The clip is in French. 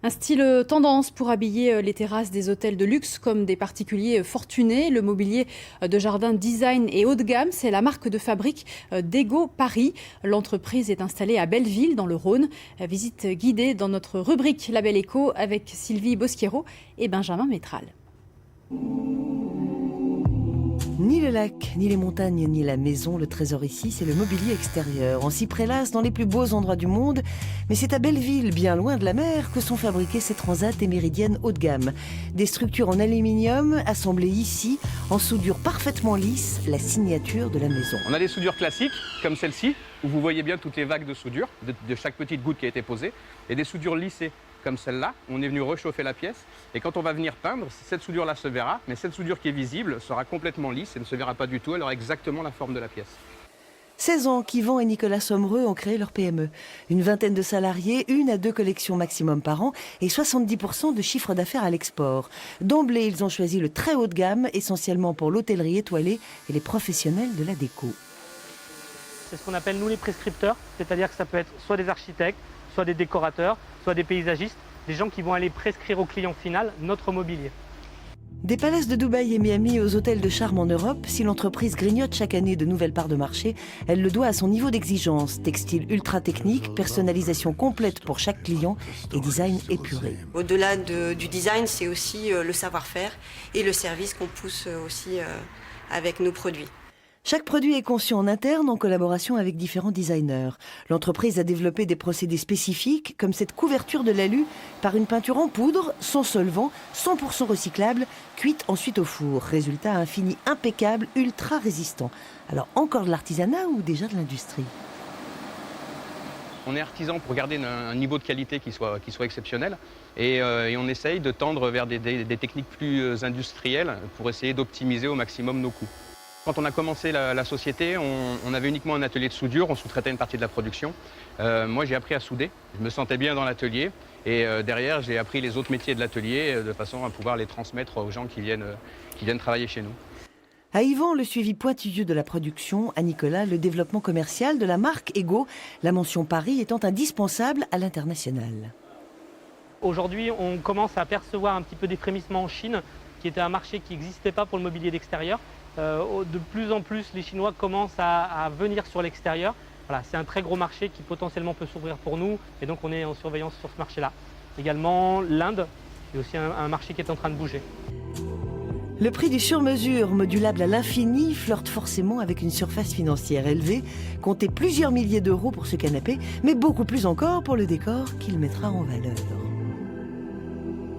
Un style tendance pour habiller les terrasses des hôtels de luxe comme des particuliers fortunés. Le mobilier de jardin design et haut de gamme, c'est la marque de fabrique d'Ego Paris. L'entreprise est installée à Belleville dans le Rhône. Visite guidée dans notre rubrique Label Éco avec Sylvie Bosquiero et Benjamin Métral. Ni le lac, ni les montagnes, ni la maison, le trésor ici, c'est le mobilier extérieur. On s'y prélasse dans les plus beaux endroits du monde, mais c'est à Belleville, bien loin de la mer, que sont fabriquées ces transats et méridiennes haut de gamme. Des structures en aluminium assemblées ici, en soudure parfaitement lisse, la signature de la maison. On a des soudures classiques, comme celle-ci, où vous voyez bien toutes les vagues de soudure, de chaque petite goutte qui a été posée, et des soudures lissées, comme celle-là. On est venu réchauffer la pièce, et quand on va venir peindre, cette soudure-là se verra, mais cette soudure qui est visible sera complètement lisse et ne se verra pas du tout, elle aura exactement la forme de la pièce. 16 ans qu'Yvan et Nicolas Sommereux ont créé leur PME. Une vingtaine de salariés, 1 à 2 collections maximum par an et 70% de chiffre d'affaires à l'export. D'emblée, ils ont choisi le très haut de gamme, essentiellement pour l'hôtellerie étoilée et les professionnels de la déco. C'est ce qu'on appelle nous les prescripteurs, c'est-à-dire que ça peut être soit des architectes, soit des décorateurs, soit des paysagistes, des gens qui vont aller prescrire au client final notre mobilier. Des palaces de Dubaï et Miami aux hôtels de charme en Europe, si l'entreprise grignote chaque année de nouvelles parts de marché, elle le doit à son niveau d'exigence. Textile ultra technique, personnalisation complète pour chaque client et design épuré. Au-delà du design, c'est aussi le savoir-faire et le service qu'on pousse aussi avec nos produits. Chaque produit est conçu en interne en collaboration avec différents designers. L'entreprise a développé des procédés spécifiques comme cette couverture de l'alu par une peinture en poudre, sans solvant, 100% recyclable, cuite ensuite au four. Résultat, un fini impeccable, ultra résistant. Alors encore de l'artisanat ou déjà de l'industrie ? On est artisan pour garder un niveau de qualité qui soit exceptionnel et on essaye de tendre vers des techniques plus industrielles pour essayer d'optimiser au maximum nos coûts. Quand on a commencé la société, on avait uniquement un atelier de soudure, on sous-traitait une partie de la production. Moi, j'ai appris à souder, je me sentais bien dans l'atelier et derrière, j'ai appris les autres métiers de l'atelier de façon à pouvoir les transmettre aux gens qui viennent travailler chez nous. À Yvan, le suivi pointilleux de la production, à Nicolas, le développement commercial de la marque Ego, la mention Paris étant indispensable à l'international. Aujourd'hui, on commence à percevoir un petit peu des frémissements en Chine, qui était un marché qui n'existait pas pour le mobilier d'extérieur. De plus en plus, les Chinois commencent à venir sur l'extérieur. Voilà, c'est un très gros marché qui potentiellement peut s'ouvrir pour nous et donc on est en surveillance sur ce marché-là. Également l'Inde, c'est aussi un marché qui est en train de bouger. Le prix du sur-mesure, modulable à l'infini, flirte forcément avec une surface financière élevée. Comptez plusieurs milliers d'euros pour ce canapé, mais beaucoup plus encore pour le décor qu'il mettra en valeur.